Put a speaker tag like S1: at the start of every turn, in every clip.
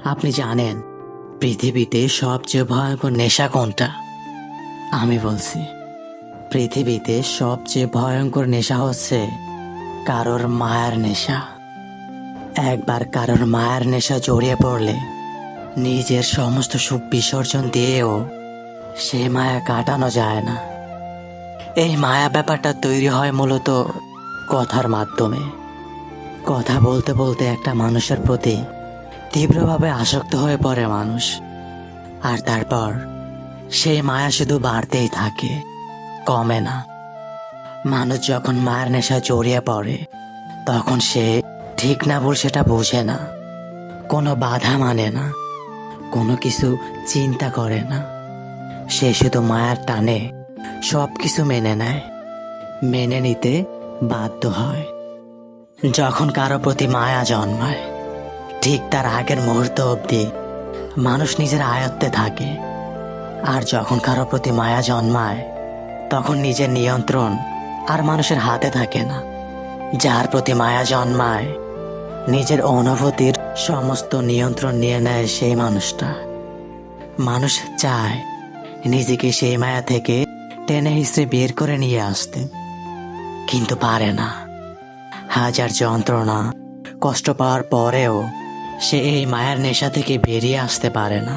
S1: আপনি জানেন পৃথিবীতে সবচেয়ে ভয়ঙ্কর নেশা কোনটা? আমি বলছি, পৃথিবীতে সবচেয়ে ভয়ঙ্কর নেশা হচ্ছে কারোর মায়ার নেশা। একবার কারোর মায়ার নেশা জড়িয়ে পড়লে নিজের সমস্ত সুখ বিসর্জন দিয়েও সে মায়া কাটানো যায় না। এই মায়া ব্যাপারটা তৈরি হয় মূলত কথার মাধ্যমে। কথা বলতে বলতে একটা মানুষের প্রতি তীব্রভাবে আসক্ত হয়ে পড়ে মানুষ, আর তারপর সেই মায়া শুধু বাড়তেই থাকে, কমে না। মানুষ যখন মায়ের নেশায় জড়িয়ে পড়ে তখন সে ঠিক না ভুল সেটা বোঝে না, কোনো বাধা মানে না, কোনো কিছু চিন্তা করে না। সে শুধু মায়ার টানে সব কিছু মেনে নেয়, মেনে নিতে বাধ্য হয়। যখন কারো প্রতি মায়া জন্মায় ঠিক তার আগের মুহূর্ত অবধি মানুষ নিজের আয়ত্তে থাকে। আর যখন কারো প্রতি মায়া জন্মায় তখন নিজের নিয়ন্ত্রণ আর মানুষের হাতে থাকে না। যার প্রতি মায়া জন্মায় নিজের অনুভূতির সমস্ত নিয়ন্ত্রণ নিয়ে নেয় সেই মানুষটা। মানুষ চায় নিজেকে সেই মায়া থেকে টেনে হিসড়ে বের করে নিয়ে আসতে, কিন্তু পারে না। হাজার যন্ত্রণা কষ্ট পাওয়ার পরেও সে এই মায়ার নেশা থেকে বেরিয়ে আসতে পারে না।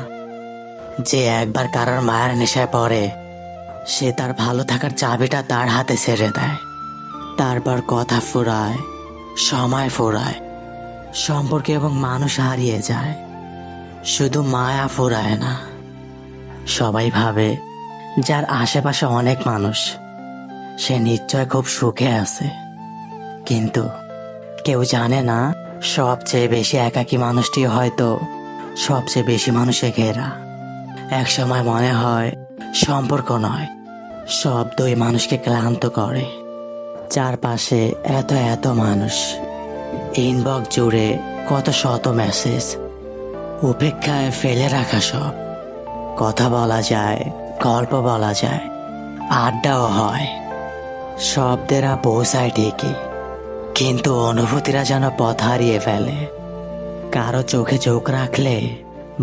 S1: যে একবার কারোর মায়ার নেশায় পড়ে সে তার ভালো থাকার চাবিটা তার হাতে ছেড়ে দেয়। তারপর কথা ফুরায়, সময় ফুরায়, সম্পর্ক এবং মানুষ হারিয়ে যায়, শুধু মায়া ফুরায় না। সবাই ভাবে যার আশেপাশে অনেক মানুষ সে নিশ্চয় খুব সুখে আছে, কিন্তু কেউ জানে না সবচেয়ে বেশি একাকী মানুষটি হয়তো সবচেয়ে বেশি মানুষে ঘেরা। এক সময় মনে হয় সম্পর্ক নয়, শব্দই মানুষকে ক্লান্ত করে। চারপাশে এত এত মানুষ, ইনবক্স জুড়ে কত শত মেসেজ, উপেক্ষায় ফেলে রাখা সব। কথা বলা যায়, গল্প বলা যায়, আড্ডাও হয়, শব্দেরা পৌঁছায় ঠিকই, কিন্তু অনুভূতিরা যেন পথ হারিয়ে ফেলে। কারো চোখে চোখ রাখলে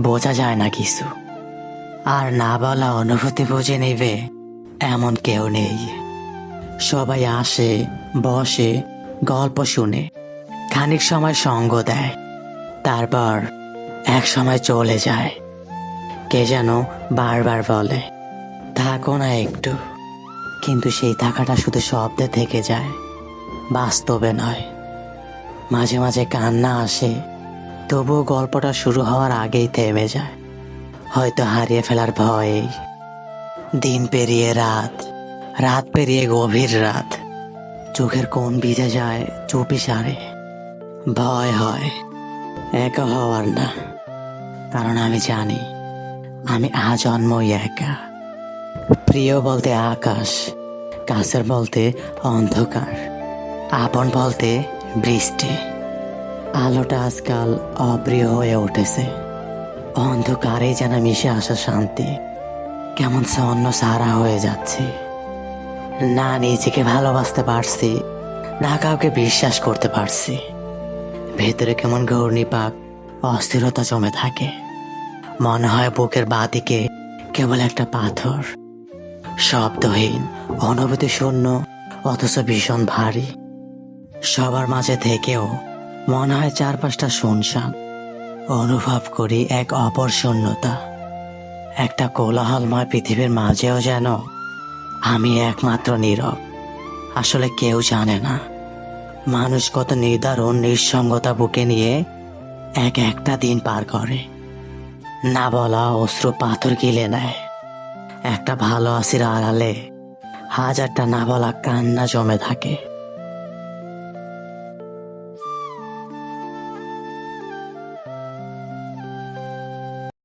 S1: বোঝা যায় না কিছু, আর না বলা অনুভূতি বুঝে নেবে এমন কেউ নেই। সবাই আসে, বসে, গল্প শুনে, খানিক সময় সঙ্গ দেয়, তারপর এক সময় চলে যায়। কে যেন বারবার বলে থাকো না একটু, কিন্তু সেই থাকাটা শুধু শব্দে থেকে যায়, বাস্তবে নয়। মাঝে মাঝে কান্না আসে, তবুও গল্পটা শুরু হওয়ার আগেই থেমে যায়, হয়তো হারিয়ে ফেলার ভয়ে। দিন পেরিয়ে রাত, রাত পেরিয়ে গভীর রাত, চোখের কোণ ভিজে যায় চুপি সারে। ভয় হয় একা হওয়ার না, কারণ আমি জানি আমি আজন্মই একা। প্রিয় বলতে আকাশ, কাছের বলতে অন্ধকার, আপন বলতে বৃষ্টি। আলোটা আজকাল অপ্রিয় হয়ে উঠেছে, অন্ধকারে যেন মিশে আসা শান্তি কেমন ছন্ন সারা হয়ে যাচ্ছে। না নিজেকে ভালোবাসতে পারছি, না কাউকে বিশ্বাস করতে পারছি। ভেতরে কেমন ঘূর্ণিপাক, অস্থিরতা জমে থাকে। মনে হয় বুকের বাঁদিকে কেবল একটা পাথর, শব্দহীন, অনুভূতি শূন্য, অথচ ভীষণ ভারী। সবার মাঝে থেকেও মনে হয় চারপাশটা শুনশান। অনুভব করি এক অপর শূন্যতা, একটা কোলাহলময় পৃথিবীর মাঝেও যেন আমি একমাত্র নীরব। আসলে কেউ জানে না মানুষ কত নির্ধারণ নিঃসঙ্গতা বুকে নিয়ে একটা দিন পার করে। না বলা অশ্রু পাথর গিলে নেয়, একটা ভালো আছির আড়ালে হাজারটা না বলা কান্না জমে থাকে।